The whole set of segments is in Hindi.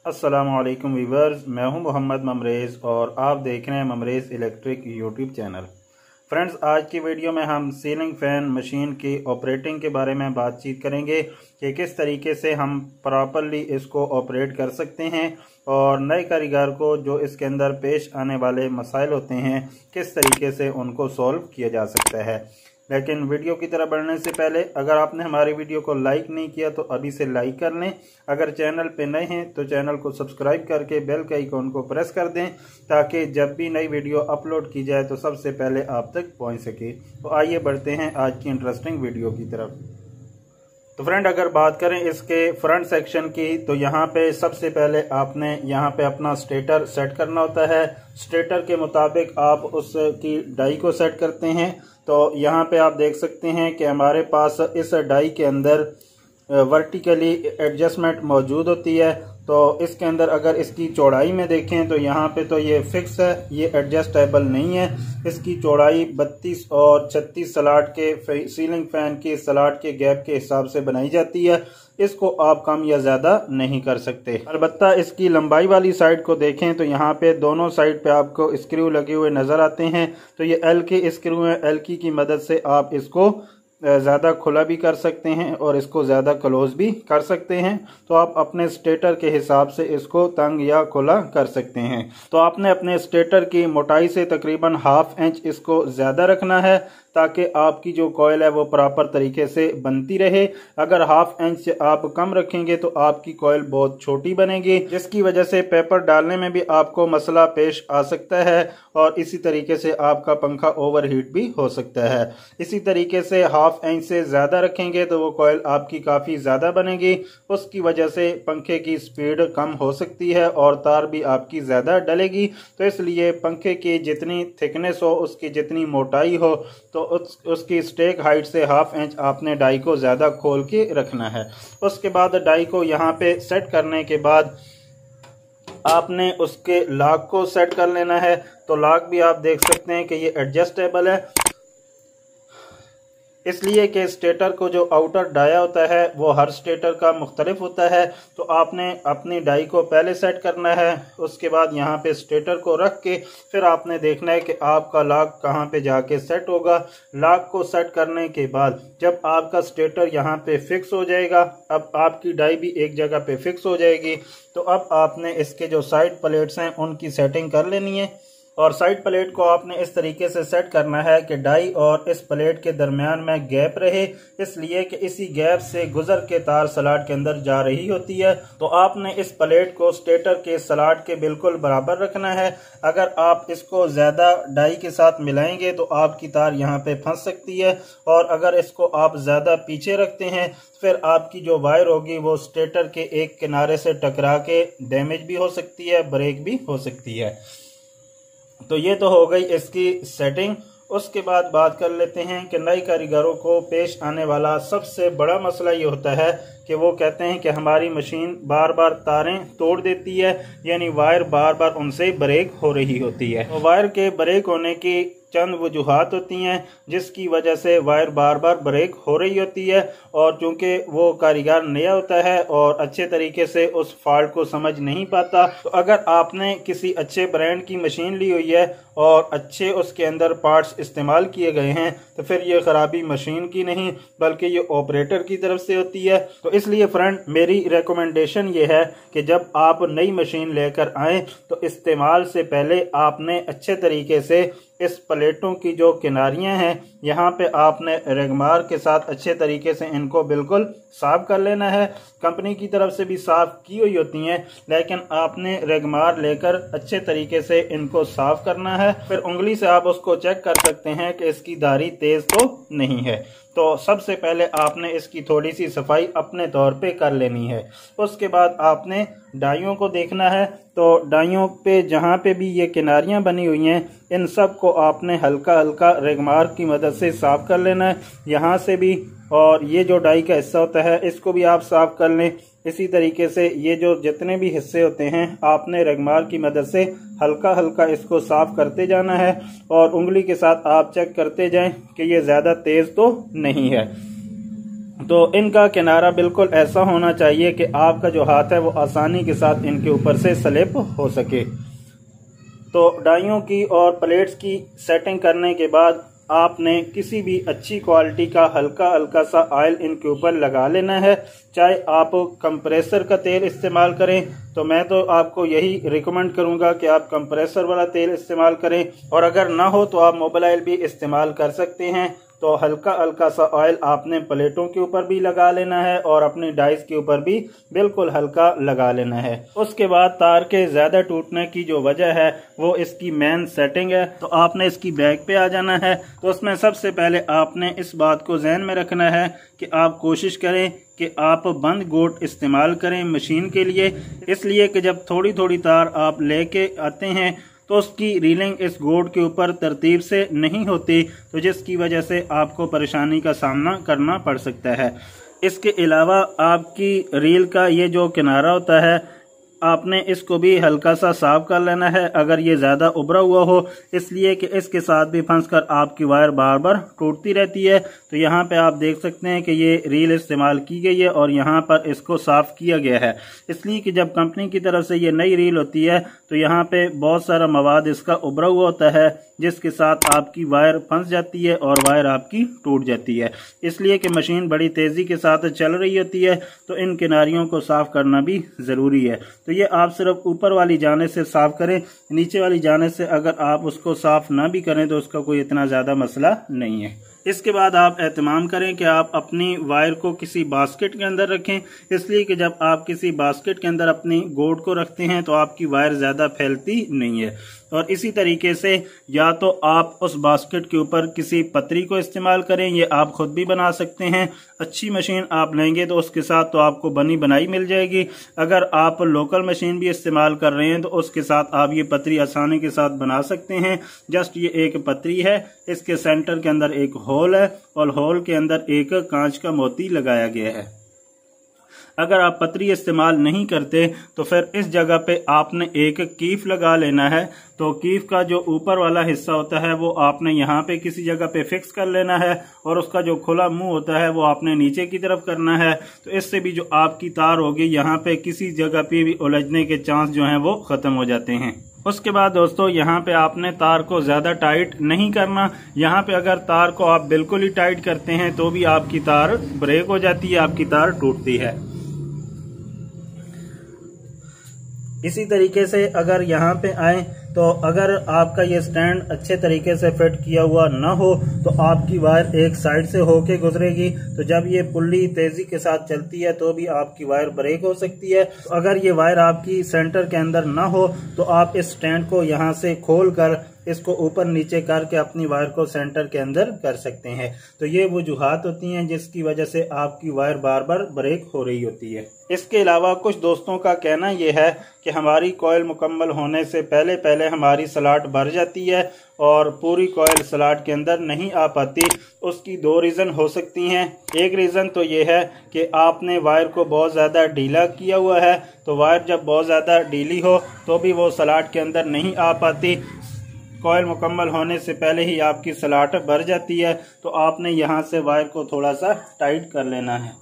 अस्सलामुअलैकुम वीवर्स, मैं हूं मोहम्मद ममरेज़ और आप देख रहे हैं ममरेज़ इलेक्ट्रिक यूट्यूब चैनल। फ्रेंड्स, आज की वीडियो में हम सीलिंग फ़ैन मशीन की ऑपरेटिंग के बारे में बातचीत करेंगे कि किस तरीके से हम प्रॉपरली इसको ऑपरेट कर सकते हैं और नए कारीगर को जो इसके अंदर पेश आने वाले मसाइल होते हैं किस तरीके से उनको सॉल्व किया जा सकता है। लेकिन वीडियो की तरफ बढ़ने से पहले अगर आपने हमारी वीडियो को लाइक नहीं किया तो अभी से लाइक कर लें। अगर चैनल पे नए हैं तो चैनल को सब्सक्राइब करके बेल के आइकॉन को प्रेस कर दें ताकि जब भी नई वीडियो अपलोड की जाए तो सबसे पहले आप तक पहुंच सके। तो आइए बढ़ते हैं आज की इंटरेस्टिंग वीडियो की तरफ। तो फ्रेंड, अगर बात करें इसके फ्रंट सेक्शन की तो यहाँ पे सबसे पहले आपने यहाँ पे अपना स्टेटर सेट करना होता है। स्टेटर के मुताबिक आप उसकी डाई को सेट करते हैं। तो यहाँ पे आप देख सकते हैं कि हमारे पास इस डाई के अंदर वर्टिकली एडजस्टमेंट मौजूद होती है। तो इसके अंदर अगर इसकी चौड़ाई में देखें तो यहाँ पे तो ये फिक्स है, ये एडजस्टेबल नहीं है। इसकी चौड़ाई 32 और 36 स्लॉट के सीलिंग फैन के स्लॉट के गैप के हिसाब से बनाई जाती है। इसको आप कम या ज़्यादा नहीं कर सकते। अलबत्ता इसकी लंबाई वाली साइड को देखें तो यहाँ पे दोनों साइड पे आपको स्क्रू लगे हुए नज़र आते हैं। तो ये एल के स्क्रू हैं। एल की मदद से आप इसको ज़्यादा खुला भी कर सकते हैं और इसको ज़्यादा क्लोज भी कर सकते हैं। तो आप अपने स्टेटर के हिसाब से इसको तंग या खुला कर सकते हैं। तो आपने अपने स्टेटर की मोटाई से तकरीबन ½ इंच इसको ज़्यादा रखना है ताकि आपकी जो कॉइल है वो प्रॉपर तरीके से बनती रहे। अगर ½ इंच से आप कम रखेंगे तो आपकी कॉइल बहुत छोटी बनेगी, जिसकी वजह से पेपर डालने में भी आपको मसला पेश आ सकता है और इसी तरीके से आपका पंखा ओवरहीट भी हो सकता है। इसी तरीके से ½ इंच से ज़्यादा रखेंगे तो वो कॉइल आपकी काफ़ी ज़्यादा बनेगी। उसकी वजह से पंखे की स्पीड कम हो सकती है और तार भी आपकी ज़्यादा डलेगी। तो इसलिए पंखे की जितनी थिकनेस हो, उसकी जितनी मोटाई हो, तो उसकी स्टेक हाइट से ½ इंच आपने डाई को ज़्यादा खोल के रखना है। उसके बाद डाई को यहाँ पे सेट करने के बाद आपने उसके लॉक को सेट कर लेना है। तो लॉक भी आप देख सकते हैं कि ये एडजस्टेबल है, इसलिए कि स्टेटर को जो आउटर डाया होता है वो हर स्टेटर का मुख्तलिफ होता है। तो आपने अपनी डाई को पहले सेट करना है। उसके बाद यहाँ पे स्टेटर को रख के फिर आपने देखना है कि आपका लॉक कहाँ पे जाके सेट होगा। लॉक को सेट करने के बाद जब आपका स्टेटर यहाँ पे फिक्स हो जाएगा, अब आपकी डाई भी एक जगह पे फिक्स हो जाएगी। तो अब आपने इसके जो साइड प्लेट्स हैं उनकी सेटिंग कर लेनी है और साइड प्लेट को आपने इस तरीके से सेट करना है कि डाई और इस प्लेट के दरमियान में गैप रहे, इसलिए कि इसी गैप से गुजर के तार स्लॉट के अंदर जा रही होती है। तो आपने इस प्लेट को स्टेटर के स्लॉट के बिल्कुल बराबर रखना है। अगर आप इसको ज़्यादा डाई के साथ मिलाएंगे तो आपकी तार यहाँ पे फंस सकती है और अगर इसको आप ज़्यादा पीछे रखते हैं फिर आपकी जो वायर होगी वो स्टेटर के एक किनारे से टकरा के डैमेज भी हो सकती है, ब्रेक भी हो सकती है। तो ये तो हो गई इसकी सेटिंग। उसके बाद बात कर लेते हैं कि नए कारीगरों को पेश आने वाला सबसे बड़ा मसला ये होता है कि वो कहते हैं कि हमारी मशीन बार बार तारें तोड़ देती है, यानी वायर बार बार उनसे ब्रेक हो रही होती है। तो वायर के ब्रेक होने की चंद वजूहात होती हैं जिसकी वजह से वायर बार बार ब्रेक हो रही होती है और चूंकि वो कारीगर नया होता है और अच्छे तरीके से उस फॉल्ट को समझ नहीं पाता, तो अगर आपने किसी अच्छे ब्रांड की मशीन ली हुई है और अच्छे उसके अंदर पार्ट्स इस्तेमाल किए गए हैं तो फिर ये खराबी मशीन की नहीं बल्कि ये ऑपरेटर की तरफ से होती है। तो इसलिए फ्रेंड, मेरी रिकमेंडेशन ये है कि जब आप नई मशीन लेकर आएँ तो इस्तेमाल से पहले आपने अच्छे तरीके से इस प्लेटों की जो किनारियां हैं यहाँ पे आपने रेगमार के साथ अच्छे तरीके से इनको बिल्कुल साफ कर लेना है। कंपनी की तरफ से भी साफ की हुई होती हैं, लेकिन आपने रेगमार लेकर अच्छे तरीके से इनको साफ करना है। फिर उंगली से आप उसको चेक कर सकते हैं कि इसकी धारी तेज तो नहीं है। तो सबसे पहले आपने इसकी थोड़ी सी सफाई अपने तौर पे कर लेनी है। उसके बाद आपने डाइयों को देखना है। तो डाइयों पे जहाँ पे भी ये किनारियाँ बनी हुई हैं इन सब को आपने हल्का हल्का रेगमार की मदद से साफ कर लेना है, यहाँ से भी, और ये जो डाई का हिस्सा होता है इसको भी आप साफ कर लें। इसी तरीके से ये जो जितने भी हिस्से होते हैं आपने रेगमार की मदद से हल्का हल्का इसको साफ करते जाना है और उंगली के साथ आप चेक करते जाएं कि ये ज़्यादा तेज़ तो नहीं है। तो इनका किनारा बिल्कुल ऐसा होना चाहिए कि आपका जो हाथ है वो आसानी के साथ इनके ऊपर से स्लिप हो सके। तो डाइयों की और प्लेट्स की सेटिंग करने के बाद आपने किसी भी अच्छी क्वालिटी का हल्का हल्का सा ऑयल इनके ऊपर लगा लेना है। चाहे आप कंप्रेसर का तेल इस्तेमाल करें, तो मैं तो आपको यही रिकमेंड करूंगा कि आप कंप्रेसर वाला तेल इस्तेमाल करें, और अगर ना हो तो आप मोबाइल भी इस्तेमाल कर सकते हैं। तो हल्का हल्का सा ऑयल आपने प्लेटों के ऊपर भी लगा लेना है और अपनी डाइस के ऊपर भी बिल्कुल हल्का लगा लेना है। उसके बाद तार के ज्यादा टूटने की जो वजह है वो इसकी मेन सेटिंग है। तो आपने इसकी बैक पे आ जाना है। तो उसमें सबसे पहले आपने इस बात को ध्यान में रखना है कि आप कोशिश करें कि आप बंद गोट इस्तेमाल करें मशीन के लिए, इसलिए कि जब थोड़ी थोड़ी तार आप लेके आते हैं तो उसकी रीलिंग इस गोट के ऊपर तरतीब से नहीं होती, तो जिसकी वजह से आपको परेशानी का सामना करना पड़ सकता है। इसके अलावा आपकी रील का ये जो किनारा होता है आपने इसको भी हल्का सा साफ कर लेना है अगर ये ज़्यादा उभरा हुआ हो, इसलिए कि इसके साथ भी फंसकर आपकी वायर बार बार टूटती रहती है। तो यहाँ पे आप देख सकते हैं कि ये रील इस्तेमाल की गई है और यहाँ पर इसको साफ किया गया है, इसलिए कि जब कंपनी की तरफ से ये नई रील होती है तो यहाँ पे बहुत सारा मवाद इसका उभरा हुआ होता है, जिसके साथ आपकी वायर फंस जाती है और वायर आपकी टूट जाती है। इसलिए कि मशीन बड़ी तेज़ी के साथ चल रही होती है, तो इन किनारियों को साफ करना भी ज़रूरी है। तो ये आप सिर्फ ऊपर वाली जाने से साफ करें, नीचे वाली जाने से अगर आप उसको साफ ना भी करें तो उसका कोई इतना ज़्यादा मसला नहीं है। इसके बाद आप एहतमाम करें कि आप अपनी वायर को किसी बास्केट के अंदर रखें, इसलिए कि जब आप किसी बास्केट के अंदर अपनी गोट को रखते हैं तो आपकी वायर ज़्यादा फैलती नहीं है। और इसी तरीके से या तो आप उस बास्केट के ऊपर किसी पतरी को इस्तेमाल करें, ये आप खुद भी बना सकते हैं। अच्छी मशीन आप लेंगे तो उसके साथ तो आपको बनी बनाई मिल जाएगी। अगर आप लोकल मशीन भी इस्तेमाल कर रहे हैं तो उसके साथ आप ये पतरी आसानी के साथ बना सकते हैं। जस्ट ये एक पतरी है, इसके सेंटर के अंदर एक होल है और होल के अंदर एक कांच का मोती लगाया गया है। अगर आप पतरी इस्तेमाल नहीं करते तो फिर इस जगह पे आपने एक कीफ लगा लेना है। तो कीफ का जो ऊपर वाला हिस्सा होता है वो आपने यहाँ पे किसी जगह पे फिक्स कर लेना है और उसका जो खुला मुंह होता है वो आपने नीचे की तरफ करना है। तो इससे भी जो आपकी तार होगी यहाँ पे किसी जगह पे भी उलझने के चांस जो हैं वो खत्म हो जाते हैं। उसके बाद दोस्तों यहाँ पे आपने तार को ज़्यादा टाइट नहीं करना। यहाँ पे अगर तार को आप बिल्कुल ही टाइट करते हैं तो भी आपकी तार ब्रेक हो जाती है, आपकी तार टूटती है। इसी तरीके से अगर यहाँ पे आए तो अगर आपका ये स्टैंड अच्छे तरीके से फिट किया हुआ ना हो तो आपकी वायर एक साइड से होके गुजरेगी। तो जब ये पुल्ली तेजी के साथ चलती है तो भी आपकी वायर ब्रेक हो सकती है। तो अगर ये वायर आपकी सेंटर के अंदर ना हो तो आप इस स्टैंड को यहाँ से खोल कर इसको ऊपर नीचे करके अपनी वायर को सेंटर के अंदर कर सकते हैं। तो ये वजूहात होती हैं जिसकी वजह से आपकी वायर बार बार ब्रेक हो रही होती है। इसके अलावा कुछ दोस्तों का कहना यह है कि हमारी कॉइल मुकम्मल होने से पहले पहले हमारी स्लॉट भर जाती है और पूरी कॉइल स्लॉट के अंदर नहीं आ पाती। उसकी दो रीज़न हो सकती हैं। एक रीज़न तो ये है कि आपने वायर को बहुत ज़्यादा ढीला किया हुआ है, तो वायर जब बहुत ज़्यादा ढीली हो तो भी वो स्लॉट के अंदर नहीं आ पाती। कॉइल मुकम्मल होने से पहले ही आपकी स्लॉट भर जाती है, तो आपने यहाँ से वायर को थोड़ा सा टाइट कर लेना है।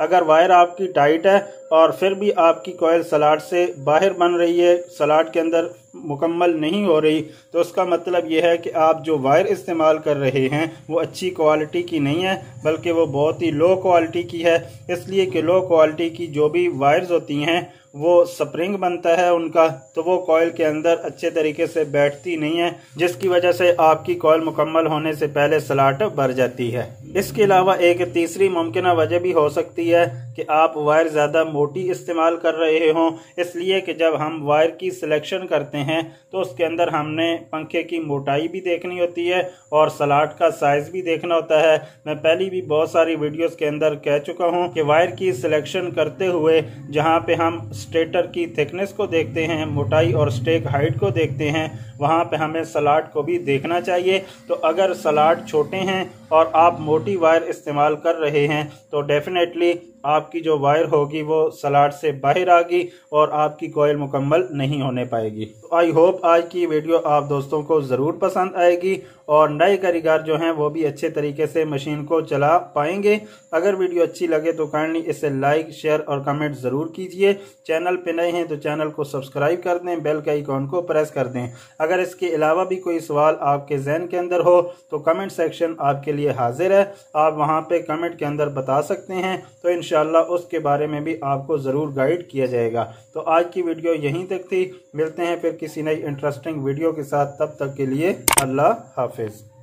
अगर वायर आपकी टाइट है और फिर भी आपकी कॉइल स्लॉट से बाहर बन रही है, स्लॉट के अंदर मुकम्मल नहीं हो रही, तो उसका मतलब यह है कि आप जो वायर इस्तेमाल कर रहे हैं वो अच्छी क्वालिटी की नहीं है, बल्कि वो बहुत ही लो क्वालिटी की है। इसलिए कि लो क्वालिटी की जो भी वायर्स होती हैं वो स्प्रिंग बनता है उनका, तो वो कॉइल के अंदर अच्छे तरीके से बैठती नहीं है, जिसकी वजह से आपकी कॉइल मुकम्मल होने से पहले स्लॉट भर जाती है। इसके अलावा एक तीसरी मुमकिन वजह भी हो सकती है कि आप वायर ज़्यादा मोटी इस्तेमाल कर रहे हों, इसलिए कि जब हम वायर की सिलेक्शन करते हैं तो उसके अंदर हमने पंखे की मोटाई भी देखनी होती है और स्लॉट का साइज़ भी देखना होता है। मैं पहले भी बहुत सारी वीडियोस के अंदर कह चुका हूं कि वायर की सिलेक्शन करते हुए जहां पे हम स्टेटर की थिकनेस को देखते हैं, मोटाई और स्टेक हाइट को देखते हैं, वहां पे हमें स्लॉट को भी देखना चाहिए। तो अगर स्लॉट छोटे हैं और आप मोटी वायर इस्तेमाल कर रहे हैं तो डेफिनेटली आपकी जो वायर होगी वो स्लॉट से बाहर आएगी और आपकी कॉइल मुकम्मल नहीं होने पाएगी। तो आई होप आज की वीडियो आप दोस्तों को ज़रूर पसंद आएगी और नए कारीगर जो हैं वो भी अच्छे तरीके से मशीन को चला पाएंगे। अगर वीडियो अच्छी लगे तो काइंडली इसे लाइक, शेयर और कमेंट ज़रूर कीजिए। चैनल पे नए हैं तो चैनल को सब्सक्राइब कर दें, बेल के आइकॉन को प्रेस कर दें। अगर इसके अलावा भी कोई सवाल आपके जहन के अंदर हो तो कमेंट सेक्शन आपके लिए हाजिर है, आप वहां पे कमेंट के अंदर बता सकते हैं, तो इंशाल्लाह उसके बारे में भी आपको ज़रूर गाइड किया जाएगा। तो आज की वीडियो यहीं तक थी, मिलते हैं फिर किसी नई इंटरेस्टिंग वीडियो के साथ, तब तक के लिए अल्लाह हाफिज़।